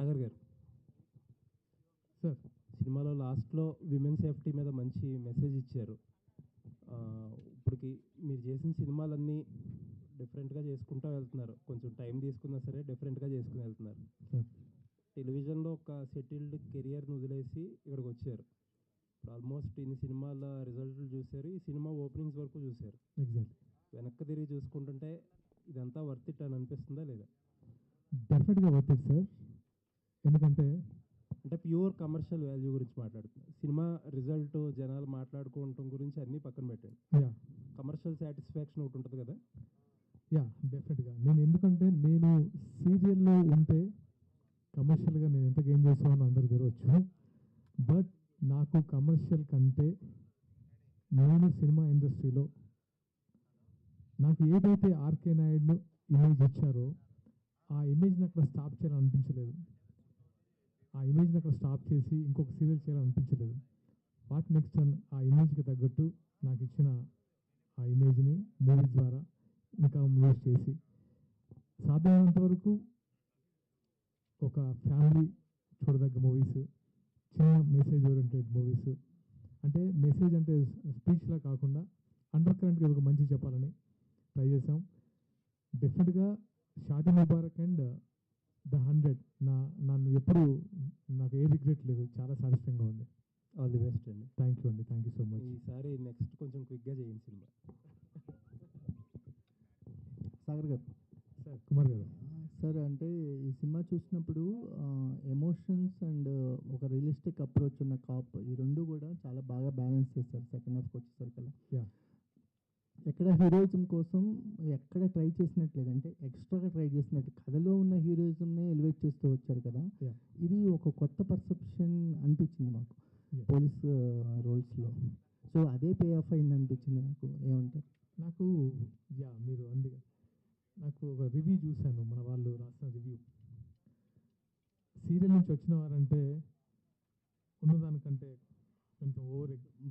సాగర్ గారు సార్ సినిమాలో లాస్ట్లో విమెన్ సేఫ్టీ మీద మంచి మెసేజ్ ఇచ్చారు. ఇప్పటికి మీరు చేసిన సినిమాలన్నీ డిఫరెంట్గా చేసుకుంటూ వెళ్తున్నారు. కొంచెం టైం తీసుకున్నా సరే డిఫరెంట్గా చేసుకుని వెళ్తున్నారు. సార్ టెలివిజన్లో ఒక సెటిల్డ్ కెరియర్ని వదిలేసి ఇక్కడికి వచ్చారు. ఇప్పుడు ఆల్మోస్ట్ ఇన్ని సినిమాల రిజల్ట్లు చూశారు. ఈ సినిమా ఓపెనింగ్స్ వరకు చూశారు. ఎగ్జాక్ట్లీ. వెనక్కి తిరిగి చూసుకుంటుంటే ఇదంతా వర్త్ ఇట్ అని అనిపిస్తుందా లేదా? డెఫినెట్గా వర్త్ ఇట్ సార్. ఎందుకంటే అంటే ప్యూర్ కమర్షియల్ వాల్యూ గురించి మాట్లాడుతున్నాను. సినిమా రిజల్ట్ జనాలు మాట్లాడుకోవటం గురించి అన్నీ పక్కన పెట్టండి. యా కమర్షియల్ సాటిస్ఫాక్షన్ ఒకటి ఉంటుంది కదా. యా డెఫినెట్గా. ఎందుకంటే నేను సీరియల్లో ఉంటే కమర్షియల్గా నేను ఎంత గెయిన్ చేస్తామని అందరు తెరవచ్చు. బట్ నాకు కమర్షియల్ కంటే నేను సినిమా ఇండస్ట్రీలో నాకు ఏదైతే ఆర్కే నాయుడు ఇమేజ్ ఇచ్చారో ఆ ఇమేజ్ని అక్కడ స్టాప్ చేయాలని అనిపించలేదు. ఆ ఇమేజ్ని అక్కడ స్టాప్ చేసి ఇంకొక సీరియల్ చేయాలని అనిపించలేదు. వాట్ నెక్స్ట్ అని ఆ ఇమేజ్కి తగ్గట్టు నాకు ఇచ్చిన ఆ ఇమేజ్ని మూవీస్ ద్వారా ఇంకా మూవీస్ చేసి సాధ్యమైనంత వరకు ఒక ఫ్యామిలీ చూడదగ్గ మూవీస్, చిన్న మెసేజ్ ఓరియంటెడ్ మూవీస్, అంటే మెసేజ్ అంటే స్పీచ్లా కాకుండా అండర్ కరెంట్గా ఒక మంచి చెప్పాలని ట్రై చేసాం. డెఫినెట్గా షాదీ ముబారక్ అండ్ ద 100 నన్ను ఎప్పుడు నాకు ఏ రిగ్రెట్ లేదు. చాలా సాటిస్ఫైంగ్గా ఉంది. ఆల్ ది బెస్ట్ అండి. థ్యాంక్ యూ అండి. Thank you so much. ఈసారి నెక్స్ట్ కొంచెం క్విక్గా చేయండి సినిమా. సాగర్ గారు సార్ కుమార్ గారు సార్, అంటే ఈ సినిమా చూసినప్పుడు ఎమోషన్స్ అండ్ ఒక రియలిస్టిక్ అప్రోచ్ ఉన్న కాప్ ఈ రెండు కూడా చాలా బాగా బ్యాలెన్స్ చేస్తారు సెకండ్ హాఫ్కి వచ్చేసరికల్లా. యా ఎక్కడ హీరోయిజం కోసం ఎక్కడ ట్రై చేసినట్లేదు, అంటే ఎక్స్ట్రాగా ట్రై చేసినట్టు కథలో ఉన్న హీరోయిజంనే ఎలివేట్ చేస్తూ వచ్చారు కదా. యా ఇది ఒక కొత్త పర్సెప్షన్ అనిపించింది మాకు Yeah. పోలీస్ రోల్స్లో. సో అదే పే ఆఫ్ అయింది అనిపించింది నాకు. ఏమంటారు? నాకు మీరు అందుకే నాకు ఒక రివ్యూ చూశాను, మన వాళ్ళు రాసిన రివ్యూ. సీరియల్ నుంచి వచ్చిన వారంటే ఉన్నదానికంటే కొంచెం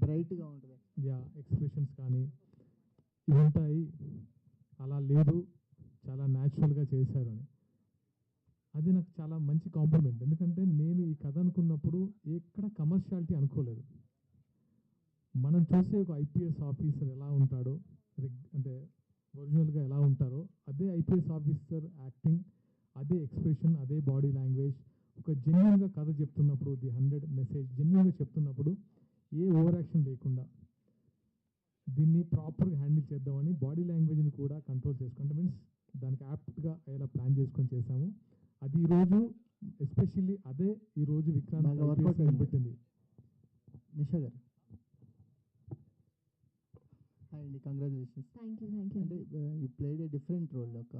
బ్రైట్గా ఉంటుంది. ఎక్స్ప్రెషన్స్ కానీ ఇవి ఉంటాయి, అలా లేదు, చాలా న్యాచురల్గా చేశారు అని. అది నాకు చాలా మంచి కాంప్లిమెంట్. ఎందుకంటే నేను ఈ కథ అనుకున్నప్పుడు ఎక్కడ కమర్షియాలిటీ అనుకోలేదు. మనం చూసే ఒక ఐపీఎస్ ఆఫీసర్ ఎలా ఉంటాడో, అంటే ఒరిజినల్గా ఎలా ఉంటారో అదే ఐపీఎస్ ఆఫీసర్ యాక్టింగ్, అదే ఎక్స్ప్రెషన్, అదే బాడీ లాంగ్వేజ్. ఒక జెన్యున్గా కథ చెప్తున్నప్పుడు, ది 100 మెసేజ్ జెన్యున్గా చెప్తున్నప్పుడు ఏ ఓవర్ యాక్షన్ లేకుండా దీన్ని ప్రాపర్గా హ్యాండిల్ చేద్దామని బాడీ లాంగ్వేజ్ని కూడా కంట్రోల్ చేసుకుంటే మీన్స్ దానికి యాప్ట్గా ఎలా ప్లాన్ చేసుకొని చేశాము. అది ఈరోజు ఎస్పెషల్లీ అదే ఈరోజు విక్రాంత్ పెట్టింది. నిషా గారు హాయ్ అండి, కంగ్రాచులేషన్స్. Thank you. అంటే you played a different role, ఒక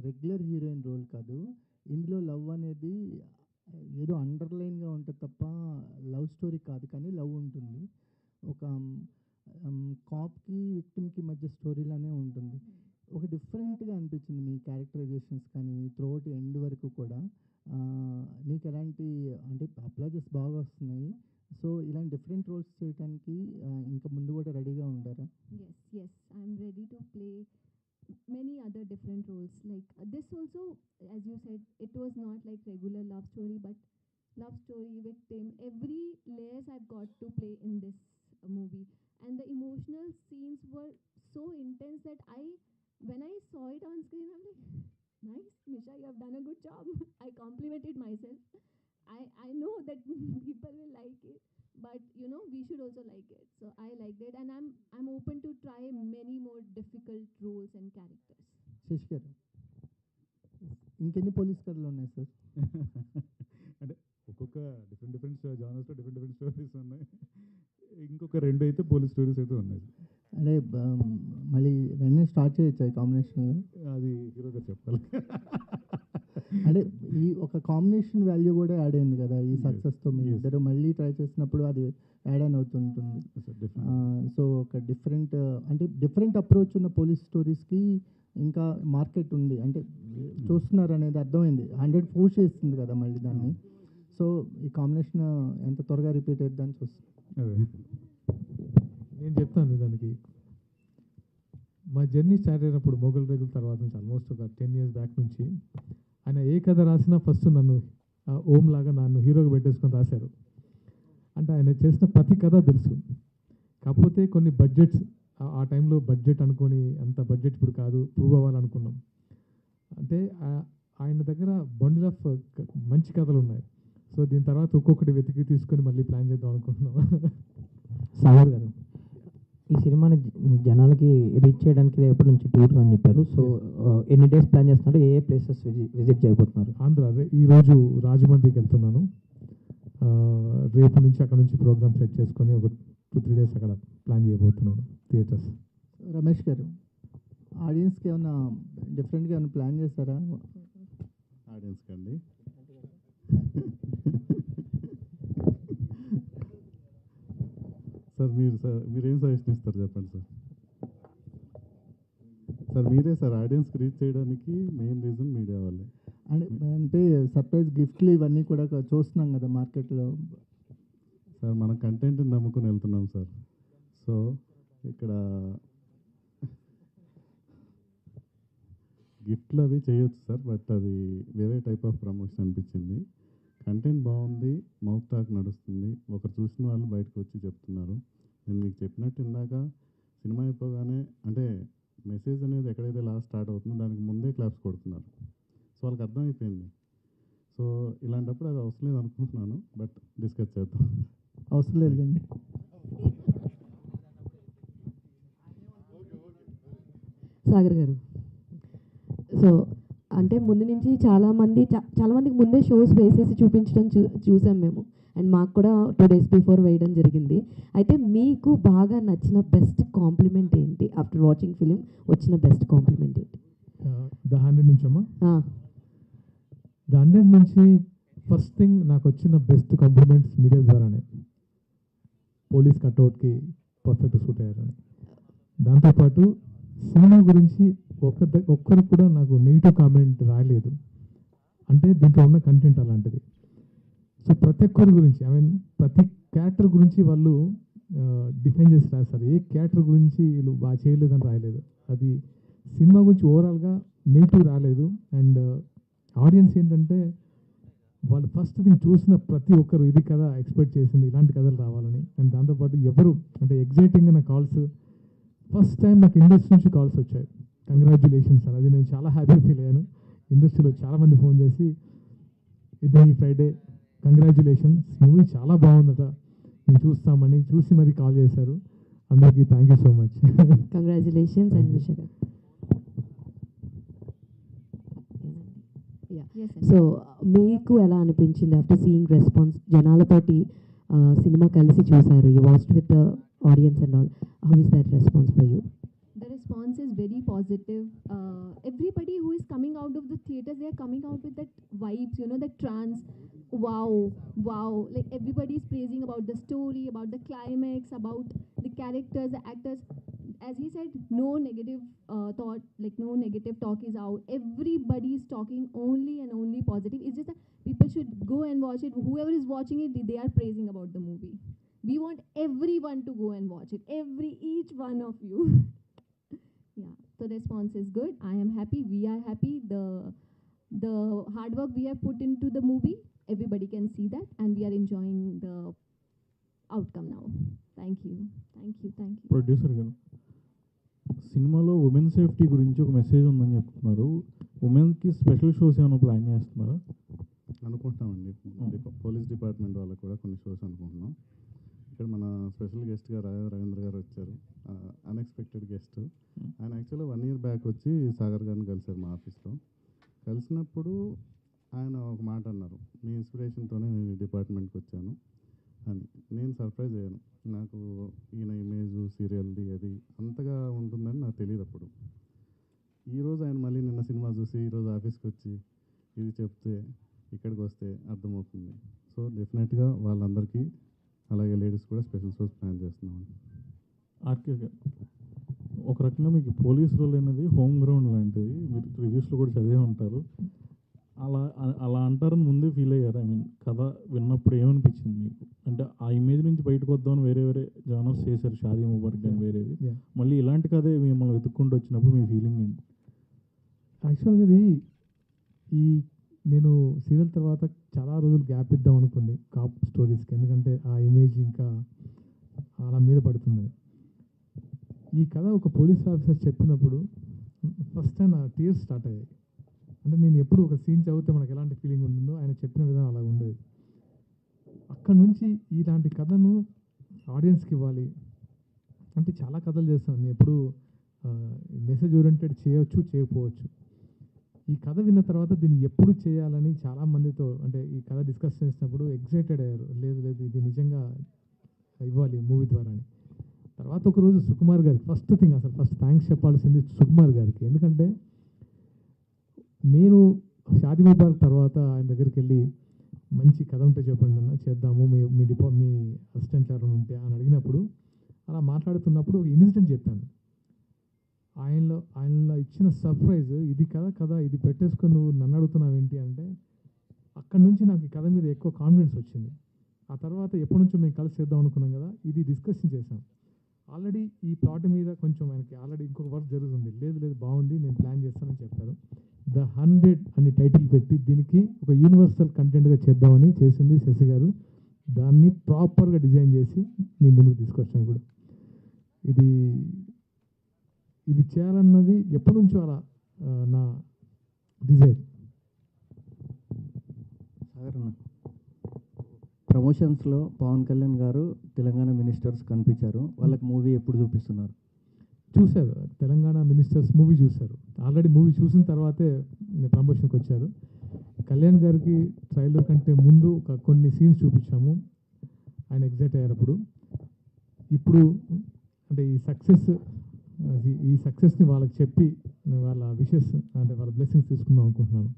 రెగ్యులర్ హీరోయిన్ రోల్ కాదు. ఇందులో లవ్ అనేది ఏదో అండర్లైన్గా ఉంటుంది తప్ప లవ్ స్టోరీ కాదు, కానీ లవ్ ఉంటుంది. ఒక కాప్కి విక్టిమ్కి మధ్య స్టోరీలానే ఉంటుంది. ఒక డిఫరెంట్గా అనిపించింది మీ క్యారెక్టరైజేషన్స్ కానీ త్రూఅవుట్ ఎండ్ వరకు కూడా. మీకు ఎలాంటి అంటే అప్లాజెస్ బాగా వస్తున్నాయి. సో ఇలాంటి డిఫరెంట్ రోల్స్ చేయడానికి ఇంకా ముందు కూడా రెడీగా ఉంటారా? Yes, I'm ready to play many other different roles. Like this also, as you said, it was not like regular love story, but love story, victim, every layers I've got to play in this movie. And the emotional scenes were so intense that when I saw it on screen, I'm like, nice, Misha, you have done a good job. I complimented myself. I know that people will like it, but we should also like it. So I liked it, and I'm open to try many more difficult roles and characters. Shashi గారు, ఇంకెన్ని police కథలు ఉన్నాయి sir? అంటే ఒక్కొక్క different జానర్స్లో different stories ఉన్నాయి. ఇంకొక 2 అయితే police stories అయితే ఉన్నాయి. అంటే మళ్ళీ వెంటనే స్టార్ట్ చేయొచ్చు ఈ కాంబినేషన్? అది హీరోగా చెప్పాలి. అంటే ఈ ఒక కాంబినేషన్ వాల్యూ కూడా యాడ్ అయింది కదా ఈ సక్సెస్తో. మీ ఇద్దరు మళ్ళీ ట్రై చేసినప్పుడు అది యాడ్ ఆన్ అవుతుంటుంది. సో ఒక డిఫరెంట్ అప్రోచ్ ఉన్న పోలీస్ స్టోరీస్కి ఇంకా మార్కెట్ ఉంది, అంటే చూస్తున్నారు అనేది అర్థమైంది. 100 పుష్ చేస్తుంది కదా మళ్ళీ దాన్ని. సో ఈ కాంబినేషన్ ఎంత త్వరగా రిపీట్ అవుతుందని చూస్తున్నాను. నేను చెప్తాను దానికి. మా జర్నీ స్టార్ట్ అయినప్పుడు మొగల్ రేగుల తర్వాత నుంచి ఆల్మోస్ట్ ఒక 10 years బ్యాక్ నుంచి ఆయన ఏ కథ రాసినా ఫస్ట్ నన్ను ఓం లాగా నన్ను హీరోగా పెట్టేసుకొని రాశారు. అంటే ఆయన చేసిన ప్రతి కథ తెలుసు. కాకపోతే కొన్ని బడ్జెట్స్ ఆ టైంలో బడ్జెట్ అనుకొని అంత బడ్జెట్ ఇప్పుడు కాదు, ప్రూవ్ అవ్వాలనుకున్నాం. అంటే ఆయన దగ్గర బండిల్ ఆఫ్ మంచి కథలు ఉన్నాయి. సో దీని తర్వాత ఒక్కొక్కటి వెతికి తీసుకొని మళ్ళీ ప్లాన్ చేద్దాం అనుకుంటున్నాం. సాగర్ గారు, ఈ సినిమాని జనాలకి రీచ్ చేయడానికి రేపటి నుంచి టూర్ అని చెప్పారు. సో ఎన్ని డేస్ ప్లాన్ చేస్తున్నారు, ఏ ప్లేసెస్ విజిట్ చేయబోతున్నారు? ఆంధ్ర ఈరోజు రాజమండ్రికి వెళ్తున్నాను. రేపు నుంచి అక్కడ నుంచి ప్రోగ్రామ్ సెట్ చేసుకొని ఒక 2-3 డేస్ అక్కడ ప్లాన్ చేయబోతున్నాను థియేటర్స్. రమేష్ గారు, ఆడియన్స్కి ఏమైనా డిఫరెంట్గా ఏమైనా ప్లాన్ చేస్తారా? ఆడియన్స్కి అండి సార్ మీరేం సజెషన్ ఇస్తారు చెప్పండి సార్. మీరే సార్ ఆడియన్స్కి రీచ్ చేయడానికి మెయిన్ రీజన్ మీడియా వాళ్ళే. అంటే సర్ప్రైజ్ గిఫ్ట్లు ఇవన్నీ కూడా చూస్తున్నాం కదా మార్కెట్లో. సార్ మనం కంటెంట్ని నమ్ముకుని వెళ్తున్నాం సార్. సో ఇక్కడ గిఫ్ట్లు అవి చేయొచ్చు సార్, బట్ అది వేరే టైప్ ఆఫ్ ప్రమోషన్ అనిపించింది. కంటెంట్ బాగుంది, మౌత్ టాక్ నడుస్తుంది, ఒకరు చూసిన వాళ్ళు బయటకు వచ్చి చెప్తున్నారు. నేను మీకు చెప్పినట్టు ఇందాక సినిమా అయిపోగానే అంటే మెసేజ్ అనేది ఎక్కడైతే లాస్ట్ స్టార్ట్ అవుతుందో దానికి ముందే క్లాప్స్ కొడుతున్నారు. సో వాళ్ళకి అర్థమైపోయింది. సో ఇలాంటప్పుడు అది అవసరం లేదు అనుకుంటున్నాను, బట్ డిస్కస్ చేద్దాం. అవసరం లేదండి. సాగర్ గారు, సో అంటే ముందు నుంచి చాలామందికి ముందే షోస్ వేసేసి చూపించడం చూసాం మేము. అండ్ మాకు కూడా 2 days బిఫోర్ వేయడం జరిగింది. అయితే మీకు బాగా నచ్చిన బెస్ట్ కాంప్లిమెంట్ ఏంటి? ఆఫ్టర్ వాచింగ్ ఫిలిం వచ్చిన బెస్ట్ కాంప్లిమెంట్ ఏంటి? ద 100 నుంచమ్మా? ఆ, ద 100 నుంచి ఫస్ట్ థింగ్ నాకు వచ్చిన బెస్ట్ కాంప్లిమెంట్స్ మీడియా ద్వారానే. పోలీస్ కట్అవుట్కి పర్ఫెక్ట్ సూట్ అయ్యారని. దాంతోపాటు సినిమా గురించి ఒక్కరు కూడా నాకు నెగిటివ్ కామెంట్ రాలేదు. అంటే దీంట్లో ఉన్న కంటెంట్ అలాంటిది. సో ప్రతి ఒక్కరి గురించి ప్రతి క్యారెక్టర్ గురించి వాళ్ళు డిఫైన్ చేసి రాస్తారు. ఏ క్యారెక్టర్ గురించి వీళ్ళు బాగా చేయలేదని రాయలేదు. అది సినిమా గురించి ఓవరాల్గా నెగిటివ్ రాలేదు. అండ్ ఆడియన్స్ ఏంటంటే వాళ్ళు ఫస్ట్ థింగ్ చూసిన ప్రతి ఒక్కరు ఇది కదా ఎక్స్పెక్ట్ చేసింది, ఇలాంటి కథలు రావాలని. అండ్ దాంతోపాటు ఎవరు అంటే ఎగ్జైటింగ్గా నా కాల్స్ ఫస్ట్ టైం నాకు ఇండస్ట్రీ నుంచి కాల్స్ వచ్చాయి. కంగ్రాచ్యులేషన్స్ అని, అది నేను చాలా హ్యాపీ ఫీల్ అయ్యాను. ఇండస్ట్రీలో చాలామంది ఫోన్ చేసి ఇది ఈ ఫ్రైడే కంగ్రాచ్యులేషన్స్, మూవీ చాలా బాగుందట, మేము చూస్తామని చూసి మరి కాల్ చేశారు. అందరికీ thank you so much. Congratulations and wish గారు. Yes, sir. సో మీకు ఎలా అనిపించింది ఆఫ్టర్ సీయింగ్ రెస్పాన్స్? జనాలతోటి సినిమా కలిసి చూసారు, you watched with the audience and all. How is that response for you? The response is very positive. Everybody who is coming out of the theaters, they are coming out with that vibes, you know, that trance. Wow. Like everybody is praising about the story, about the climax, about the characters, the actors. As he said, no negative thought, like no negative talk is out. Everybody is talking only and only positive. It's just that people should go and watch it. Whoever is watching it, they are praising about the movie. We want everyone to go and watch it. Each one of you. Yeah, so the response is good. I am happy. We are happy. The hard work we have put into the movie, everybody can see that, and we are enjoying the outcome now. Thank you. Producer గారు, సినిమాలో women safety గురించి ఒక message ఉందని చెప్తున్నారు. ఉమెన్కి special shows ఏమైనా plan చేస్తున్నారా? అనుకుంటున్నామండి. పోలీస్ డిపార్ట్మెంట్ వాళ్ళకి కూడా కొన్ని షోస్ అనుకుంటున్నాం. ఇక్కడ మన స్పెషల్ గెస్ట్గా రవీంద్ర గారు వచ్చారు, అన్ఎక్స్పెక్టెడ్ గెస్ట్. ఆయన యాక్చువల్గా 1 year బ్యాక్ వచ్చి సాగర్ గారిని కలిశారు మా ఆఫీస్లో. కలిసినప్పుడు ఆయన ఒక మాట అన్నారు, మీ ఇన్స్పిరేషన్తోనే నేను ఈ డిపార్ట్మెంట్కి వచ్చాను అని. నేను సర్ప్రైజ్ అయ్యాను. నాకు ఈయన ఇమేజ్ సీరియల్ది అది అంతగా ఉంటుందని నాకు తెలియదు అప్పుడు. ఈరోజు ఆయన మళ్ళీ నిన్న సినిమా చూసి ఈరోజు ఆఫీస్కి వచ్చి ఇది చెప్తే ఇక్కడికి వస్తే అర్థమవుతుంది. సో డెఫినెట్గా వాళ్ళందరికీ, అలాగే లేడీస్ కూడా స్పెషల్ షోస్ ప్లాన్ చేస్తున్నాం. ఆర్కే గారు, ఒక రకంగా మీకు పోలీస్ రోల్ అనేది హోమ్ గ్రౌండ్ లాంటిది, మీరు రివ్యూస్లో కూడా చదివే ఉంటారు. అలా అంటారని ముందే ఫీల్ అయ్యారు? ఐ మీన్ కథ విన్నప్పుడు ఏమనిపించింది మీకు? అంటే ఆ ఇమేజ్ నుంచి బయటకు వద్దామని వేరే జానర్స్ చేశారు, షాదీ ముబారక్ కానీ వేరేవి. మళ్ళీ ఇలాంటి కథే మిమ్మల్ని వెతుక్కుంటూ వచ్చినప్పుడు మీ ఫీలింగ్ ఏంటి? యాక్చువల్గా ఇది ఈ నేను సీరియల్ తర్వాత చాలా రోజులు గ్యాప్ ఇద్దాం అనుకుంది కాప్ స్టోరీస్కి, ఎందుకంటే ఆ ఇమేజ్ ఇంకా అలా మీద పడుతుందని. ఈ కథ ఒక పోలీస్ ఆఫీసర్ చెప్పినప్పుడు ఫస్ట్ టైం నా టీయర్స్ స్టార్ట్ అయ్యాయి. అంటే నేను ఎప్పుడు ఒక సీన్ చదివితే మనకు ఎలాంటి ఫీలింగ్ ఉంటుందో ఆయన చెప్పిన విధానం అలా ఉండేది. అక్కడ నుంచి ఇలాంటి కథను ఆడియన్స్కి ఇవ్వాలి అంటే చాలా కథలు చేస్తాను నేను, ఎప్పుడు మెసేజ్ ఓరియంటెడ్ చేయొచ్చు చేయకపోవచ్చు. ఈ కథ విన్న తర్వాత దీన్ని ఎప్పుడు చేయాలని చాలామందితో అంటే ఈ కథ డిస్కస్ చేసినప్పుడు ఎగ్జైటెడ్ అయ్యారు, లేదు లేదు ఇది నిజంగా ఇవ్వాలి మూవీ ద్వారా అని. తర్వాత ఒకరోజు సుకుమార్ గారికి ఫస్ట్ థ్యాంక్స్ చెప్పాల్సింది సుకుమార్ గారికి, ఎందుకంటే నేను షాదీ ముబారక్ తర్వాత ఆయన దగ్గరికి వెళ్ళి మంచి కథ ఉంటే చెప్పండి అన్న చేద్దాము, మీ అసిస్టెంట్ ఎవరైనా ఉంటే అని అడిగినప్పుడు అలా మాట్లాడుతున్నప్పుడు ఒక ఇన్సిడెంట్ చెప్పాను. ఆయనలో ఇచ్చిన సర్ప్రైజ్, ఇది కథ ఇది పెట్టేసుకొని నువ్వు నన్ను అడుగుతున్నావు ఏంటి అంటే, అక్కడ నుంచి నాకు ఈ కథ మీద ఎక్కువ కాన్ఫిడెన్స్ వచ్చింది. ఆ తర్వాత ఎప్పటి నుంచో మేము కలిసి చేద్దాం అనుకున్నాం కదా, ఇది డిస్కషన్ చేసాం. ఆల్రెడీ ఈ ప్లాట్ మీద కొంచెం ఆయనకి ఆల్రెడీ ఇంకొక వర్క్ జరుగుతుంది, లేదు బాగుంది నేను ప్లాన్ చేస్తానని చెప్పారు. ద 100 అని టైటిల్ పెట్టి దీనికి ఒక యూనివర్సల్ కంటెంట్గా చేద్దామని చేసింది శశి గారు. దాన్ని ప్రాపర్గా డిజైన్ చేసి నీ ముందుకు తీసుకొచ్చాను కూడా. ఇది చేయాలన్నది ఎప్పటి నుంచో అలా నా డిజైర్. సాగర్ అన్న, ప్రమోషన్స్లో పవన్ కళ్యాణ్ గారు తెలంగాణ మినిస్టర్స్ కనిపించారు, వాళ్ళకి మూవీ ఎప్పుడు చూపిస్తున్నారు? చూశారు, తెలంగాణ మినిస్టర్స్ మూవీ చూశారు. ఆల్రెడీ మూవీ చూసిన తర్వాతే ప్రమోషన్కి వచ్చారు. కళ్యాణ్ గారికి ట్రైలర్ కంటే ముందు కొన్ని సీన్స్ చూపించాము, ఆయన ఎగ్జైట్ అయ్యారు. ఇప్పుడు అంటే ఈ సక్సెస్ని వాళ్ళకి చెప్పి వాళ్ళ విషెస్ అంటే వాళ్ళ బ్లెస్సింగ్స్ తీసుకుందాం అనుకుంటున్నాను.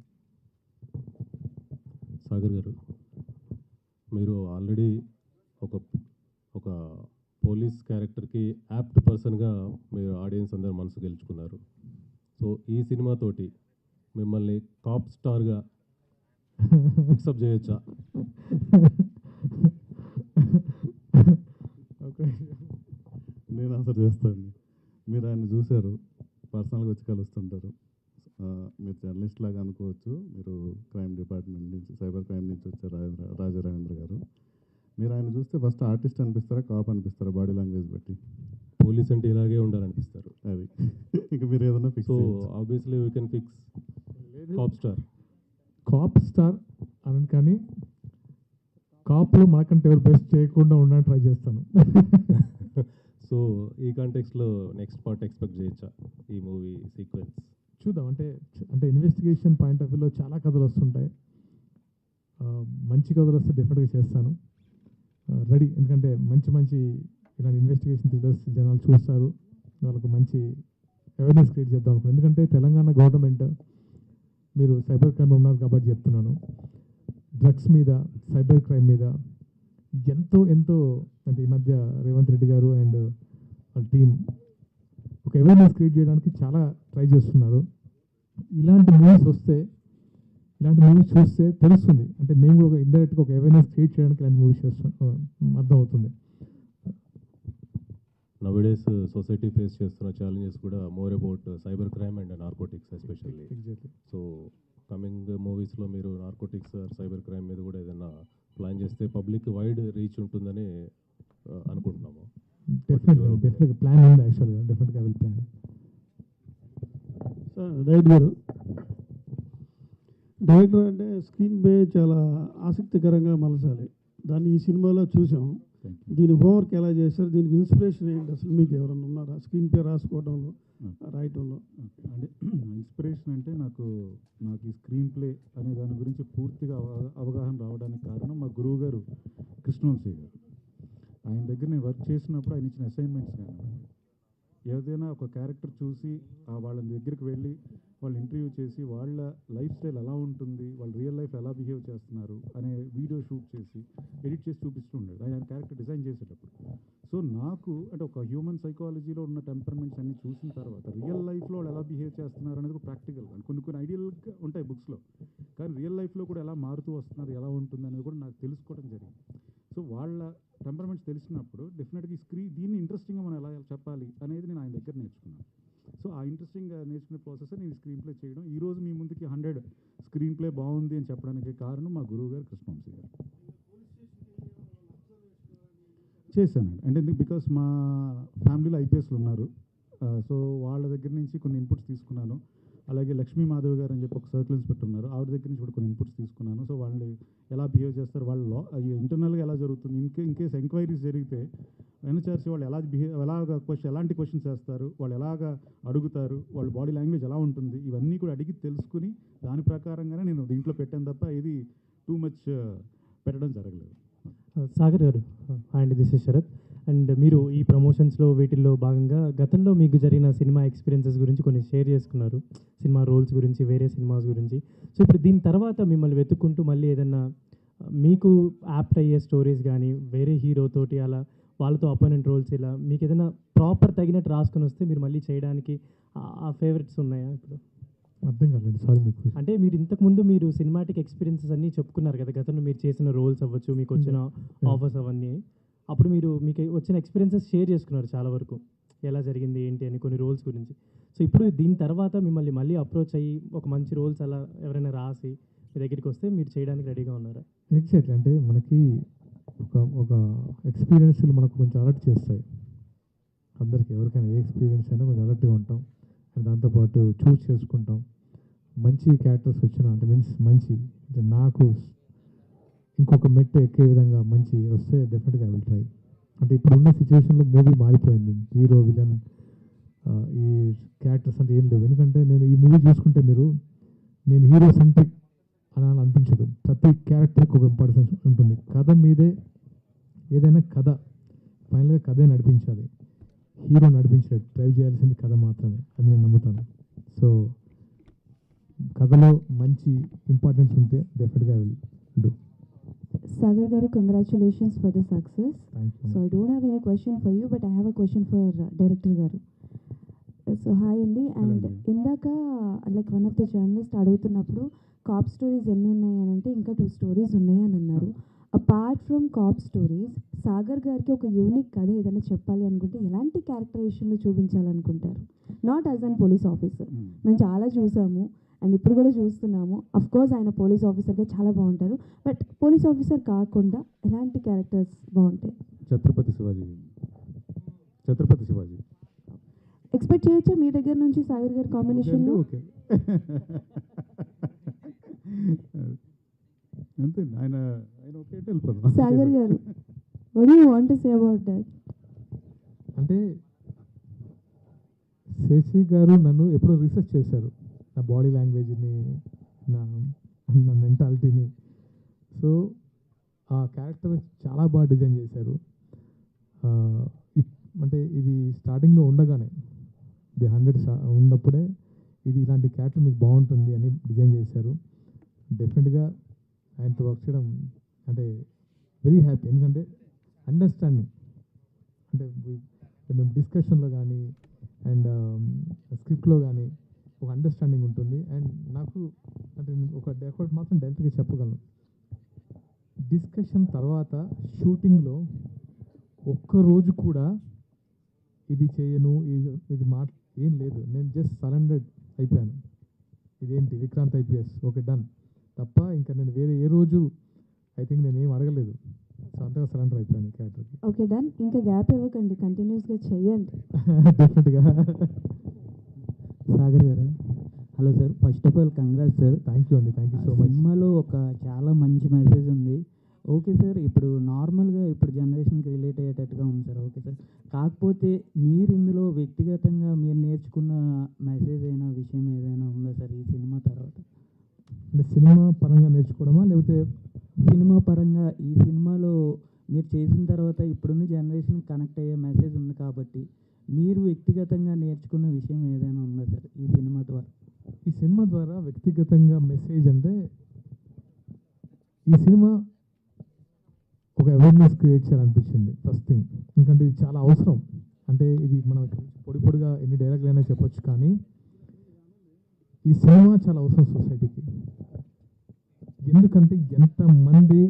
సాగర్ గారు, మీరు ఆల్రెడీ ఒక పోలీస్ క్యారెక్టర్కి యాప్ట్ పర్సన్గా మీరు ఆడియన్స్ అందరూ మనసు గెలుచుకున్నారు. సో ఈ సినిమాతోటి మిమ్మల్ని టాప్ స్టార్గా ఫిక్సప్ చేయొచ్చా? నేను ఆన్సర్ చేస్తాను. మీరు ఆయన చూశారు, పర్సనల్గా వచ్చి కలుస్తుంటారు. మీరు జర్నలిస్ట్ లాగా అనుకోవచ్చు, మీరు క్రైమ్ డిపార్ట్మెంట్ నుంచి సైబర్ క్రైమ్ నుంచి వచ్చారు రాజా రవీంద్ర గారు. మీరు ఆయన చూస్తే ఫస్ట్ ఆర్టిస్ట్ అనిపిస్తారా, కాప్ అనిపిస్తారా? బాడీ లాంగ్వేజ్ బట్టి పోలీస్ అంటే ఇలాగే ఉండాలనిపిస్తారు. అది ఇంకా మీరు ఏదైనా fix. So obviously we can fix cop star అని, కానీ కాప్లో మనకంటే ఎవరు బెస్ట్ చేయకుండా ఉండడానికి ట్రై చేస్తాను. సో ఈ కాంటెక్స్లో నెక్స్ట్ పార్ట్ ఎక్స్పెక్ట్ చేయొచ్చా ఈ మూవీ సీక్వెన్స్? చూద్దాం. అంటే ఇన్వెస్టిగేషన్ పాయింట్ ఆఫ్ వ్యూలో చాలా కథలు వస్తుంటాయి. మంచి కథలు వస్తే డెఫినెట్గా చేస్తాను, రెడీ. ఎందుకంటే మంచి ఇలాంటి ఇన్వెస్టిగేషన్ థ్రిల్లర్స్ జనాలు చూస్తారు, వాళ్ళకు మంచి అవేర్నెస్ క్రియేట్ చేద్దాం అనుకున్నాను. ఎందుకంటే తెలంగాణ గవర్నమెంట్, మీరు సైబర్ క్రైమ్లో ఉన్నారు కాబట్టి చెప్తున్నాను, డ్రగ్స్ మీద సైబర్ క్రైమ్ మీద ఎంతో అంటే ఈ మధ్య రేవంత్ రెడ్డి గారు అండ్ వాళ్ళ టీం ఒక అవేర్నెస్ క్రియేట్ చేయడానికి చాలా ట్రై చేస్తున్నారు. ఇలాంటి మూవీస్ చూస్తే తెలుస్తుంది. అంటే మేము కూడా ఇండైరెక్ట్గా ఒక అవేర్నెస్ క్రియేట్ చేయడానికి ఇలాంటి మూవీస్ అర్థమవుతుంది. నవడేస్ సొసైటీ ఫేస్ చేస్తున్న ఛాలెంజెస్ కూడా more about cyber crime and narcotics especially. So coming మూవీస్లో మీరు నార్కోటిక్స్ సైబర్ క్రైమ్ మీద కూడా ఏదైనా ప్లాన్ చేస్తే పబ్లిక్ వైడ్ రీచ్ ఉంటుందని అనుకుంటున్నాము. డెఫినెట్గా ప్లాన్ ఉంది, యాక్చువల్గా డెఫినెట్గా ఐ విల్ ప్లాన్. రైట్ గారు, డైరెక్టర్ అంటే స్క్రీన్ ప్లే చాలా ఆసక్తికరంగా మలచాలి, దాన్ని ఈ సినిమాలో చూసాం. దీని హోంవర్క్ ఎలా చేశారు, దీనికి ఇన్స్పిరేషన్ ఏంటి, అసలు మీకు ఎవరైనా ఉన్నారా స్క్రీన్ ప్లే రాసుకోవడంలో రాయటంలో? అంటే ఇన్స్పిరేషన్ అంటే నాకు ఈ స్క్రీన్ ప్లే అనే దాని గురించి పూర్తిగా అవగాహన రావడానికి కారణం మా గురువు గారు కృష్ణవంశీ గారు. ఆయన దగ్గర నేను వర్క్ చేసినప్పుడు ఆయన ఇచ్చిన అసైన్మెంట్స్ కానీ ఏదైనా ఒక క్యారెక్టర్ చూసి వాళ్ళ దగ్గరికి వెళ్ళి వాళ్ళు ఇంటర్వ్యూ చేసి వాళ్ళ లైఫ్ స్టైల్ ఎలా ఉంటుంది, వాళ్ళు రియల్ లైఫ్ ఎలా బిహేవ్ చేస్తున్నారు అనే వీడియో షూట్ చేసి ఎడిట్ చేసి చూపిస్తూ ఉండేది ఆయన క్యారెక్టర్ డిజైన్ చేసేటప్పుడు. సో నాకు అంటే ఒక హ్యూమన్ సైకాలజీలో ఉన్న టెంపర్మెంట్స్ అన్ని చూసిన తర్వాత రియల్ లైఫ్లో వాళ్ళు ఎలా బిహేవ్ చేస్తున్నారు అనేది కూడా ప్రాక్టికల్గా కొన్ని ఐడియల్గా ఉంటాయి బుక్స్లో, కానీ రియల్ లైఫ్లో కూడా ఎలా మారుతూ వస్తున్నారు, ఎలా ఉంటుంది అనేది కూడా నాకు తెలుసుకోవడం జరిగింది. సో వాళ్ళ టెంపర్మెంట్స్ తెలిసినప్పుడు డెఫినెట్గా దీన్ని ఇంట్రెస్టింగ్గా మనం ఎలా చెప్పాలి అనేది నేను ఆయన దగ్గర నేర్చుకున్నాను. సో ఆ ఇంట్రెస్టింగ్ నేర్చుకునే ప్రాసెస్ నేను స్క్రీన్ ప్లే చేయడం. ఈరోజు మీ ముందుకి 100 స్క్రీన్ ప్లే బాగుంది అని చెప్పడానికి కారణం మా గురువు గారు కృష్ణవంశీ గారు. చేశానండి. అంటే బికాస్ మా ఫ్యామిలీలో ఐపీఎస్లు ఉన్నారు. సో వాళ్ళ దగ్గర నుంచి కొన్ని ఇన్పుట్స్ తీసుకున్నాను. అలాగే లక్ష్మీ మాధవ్ గారు అని చెప్పి ఒక సర్కిల్ ఇన్స్పెక్టర్ ఉన్నారు, ఆవిడ దగ్గర నుంచి కూడా కొన్ని ఇన్పుట్స్ తీసుకున్నాను. సో వాళ్ళు ఎలా బిహేవ్ చేస్తారు, వాళ్ళు ఇంటర్నల్గా ఎలా జరుగుతుంది, ఇన్కేస్ ఎంక్వైరీస్ జరిగితే ఎన్హెచ్ఆర్సీ వాళ్ళు ఎలాంటి క్వశ్చన్స్ వేస్తారు, వాళ్ళు ఎలాగ అడుగుతారు, వాళ్ళ బాడీ లాంగ్వేజ్ ఎలా ఉంటుంది, ఇవన్నీ కూడా అడిగి తెలుసుకుని దాని ప్రకారంగానే నేను దీంట్లో పెట్టాను తప్ప ఇది టూ మచ్ పెట్టడం జరగలేదు. Sagar garu, and this is Sharath. And మీరు ఈ ప్రమోషన్స్లో వీటిల్లో భాగంగా గతంలో మీకు జరిగిన సినిమా ఎక్స్పీరియన్సెస్ గురించి కొన్ని షేర్ చేసుకున్నారు, సినిమా రోల్స్ గురించి, వేరే సినిమాస్ గురించి. సో ఇప్పుడు దీని తర్వాత మిమ్మల్ని వెతుక్కుంటూ మళ్ళీ ఏదన్నా మీకు యాప్ట్ అయ్యే స్టోరీస్ కానీ వేరే హీరోతోటి అలా వాళ్ళతో అపోనెంట్ రోల్స్ ఇలా మీకు ఏదైనా ప్రాపర్ తగినట్టు రాసుకొని వస్తే మీరు మళ్ళీ చేయడానికి ఆ ఫేవరెట్స్ ఉన్నాయా ఇప్పుడు? అర్థం కాలేదు సారీ మీకు. అంటే మీరు ఇంతకుముందు మీరు సినిమాటిక్ ఎక్స్పీరియన్సెస్ అన్నీ చెప్పుకున్నారు కదా, గతంలో మీరు చేసిన రోల్స్ అవ్వచ్చు, మీకు వచ్చిన ఆఫర్స్ అవన్నీ. అప్పుడు మీకు వచ్చిన ఎక్స్పీరియన్సెస్ షేర్ చేసుకున్నారు చాలా వరకు, ఎలా జరిగింది ఏంటి అని కొన్ని రోల్స్ గురించి. సో ఇప్పుడు దీని తర్వాత మిమ్మల్ని మళ్ళీ అప్రోచ్ అయ్యి ఒక మంచి రోల్స్ అలా ఎవరైనా రాసి మీ దగ్గరికి వస్తే మీరు చేయడానికి రెడీగా ఉన్నారా? ఎగ్జాక్ట్లీ. అంటే మనకి ఒక ఎక్స్పీరియన్స్లు మనకు కొంచెం అలర్ట్ చేస్తాయి. అందరికీ ఎవరికైనా ఏ ఎక్స్పీరియన్స్ అయినా కొంచెం అలర్ట్గా ఉంటాం. అండ్ దాంతోపాటు చూస్ చేసుకుంటాం. మంచి క్యారెక్టర్స్ వచ్చిన అంటే మీన్స్ మంచి అంటే నాకు ఇంకొక మెట్టు ఎక్కే విధంగా మంచి వస్తే డెఫినెట్గా ఐ విల్ ట్రై. అంటే ఇప్పుడున్న సిచ్యువేషన్లో మూవీ మారిపోయింది. హీరో విలన్ ఈ క్యారెక్టర్స్ అంటే ఏం లేవు. ఎందుకంటే నేను ఈ మూవీ చూసుకుంటే నేను హీరో సెంట్రిక్ అని అనిపించదు. ప్రతి క్యారెక్టర్కి ఒక ఇంపార్టెన్స్ ఉంటుంది. కథ మీదే ఏదైనా కథ ఫైనల్గా కథే నడిపించాలి. హీరో నడిపించలేడు, డ్రైవ్ చేయాల్సింది కథ మాత్రమే, అది నేను నమ్ముతాను. సో కథలో మంచి ఇంపార్టెన్స్ ఉంటే డెఫినెట్గా I will do. Sagar garu, congratulations for the success. Thank you. So I don't have any question for you, but I have a question for director garu. So hi Andy, and indaka like one of the journalists adugutunnappudu cop stories enni unnayi ani ante inka 2 stories unnayi ani annaru. Apart from cop stories, Sagar gariki oka unique kada edaina cheppali anukunte elanti characterization lo చూపించాలనుకుంటారు? Not as an police officer. మేము చాలా చూసాము and ఇప్పుడు కూడా చూస్తున్నాము. Of course ఆయన police ఆఫీసర్గా చాలా బాగుంటారు, బట్ పోలీస్ ఆఫీసర్ కాకుండా ఎలాంటి క్యారెక్టర్స్ బాగుంటాయి? ఛత్రపతి శివాజీ ఎక్స్పెక్ట్ చేయొచ్చా మీ దగ్గర నుంచి సాగర్ గారి కాంబినేషన్లో? ఓకే అంతే, ఆయన ఓకే వెళ్ళిపోతాం. సాగర్ గారు, what do you want to say about that? అంటే శశి గారు నన్ను ఎప్పుడో రీసెర్చ్ చేశారు, నా బాడీ లాంగ్వేజ్ని, నా మెంటాలిటీని. సో ఆ క్యారెక్టర్ చాలా బాగా డిజైన్ చేశారు. అంటే ఇది స్టార్టింగ్లో ఉండగానే ది 100 ఉన్నప్పుడే ఇది ఇలాంటి క్యారెక్టర్ మీకు బాగుంటుంది అని డిజైన్ చేశారు. డెఫినెట్గా ఆయనతో వర్క్ చేయడం అంటే వెరీ హ్యాపీ. ఎందుకంటే అండర్స్టాండింగ్ అంటే మేము డిస్కషన్లో కానీ అండ్ స్క్రిప్ట్లో కానీ ఒక అండర్స్టాండింగ్ ఉంటుంది. అండ్ నాకు అంటే ఒకటి మాత్రం డైరెక్ట్గా చెప్పగలను, డిస్కషన్ తర్వాత షూటింగ్లో ఒక్కరోజు కూడా ఇది చేయను, ఇది ఏం లేదు. నేను జస్ట్ సరెండర్డ్ అయిపోయాను. ఇదేంటి విక్రాంత్ ఐపీఎస్ ఓకే డన్ తప్ప ఇంకా నేను వేరే ఏ రోజు ఐ థింక్ నేను ఏం అడగలేదు. సో అంతగా సరెండర్ అయిపోయాను ఈ క్యారెక్టర్కి. ఓకే డన్, ఇంకా గ్యాప్ ఇవ్వకండి, కంటిన్యూస్గా చెయ్యండి. డెఫినెట్గా. సాగర్ గారు, hello sir. First of all congrats sir. Thank you అండి, థ్యాంక్ యూ సో మచ్. సినిమాలో ఒక చాలా మంచి మెసేజ్ ఉంది. ఓకే సార్, ఇప్పుడు నార్మల్గా ఇప్పుడు జనరేషన్కి రిలేట్ అయ్యేటట్టుగా ఉంది సార్. ఓకే సార్, కాకపోతే మీరు ఇందులో వ్యక్తిగతంగా మీరు నేర్చుకున్న మెసేజ్ అయిన విషయం ఏదైనా ఉందా సార్ ఈ సినిమా తర్వాత? అంటే సినిమా పరంగా నేర్చుకోవడమా లేకపోతే సినిమా పరంగా ఈ సినిమాలో మీరు చేసిన తర్వాత ఇప్పుడున్న జనరేషన్కి కనెక్ట్ అయ్యే మెసేజ్ ఉంది కాబట్టి మీరు వ్యక్తిగతంగా నేర్చుకున్న విషయం ఏదైనా ఉందా సార్ ఈ సినిమా ద్వారా? ఈ సినిమా ద్వారా వ్యక్తిగతంగా మెసేజ్ అంటే ఈ సినిమా ఒక అవేర్నెస్ క్రియేట్ చేయాలనిపించింది ఫస్ట్ థింగ్. ఎందుకంటే ఇది చాలా అవసరం. అంటే ఇది మనం పొడిగా ఎన్ని డైలాగులు అయినా చెప్పొచ్చు, కానీ ఈ సినిమా చాలా అవసరం సొసైటీకి. ఎందుకంటే ఎంతమంది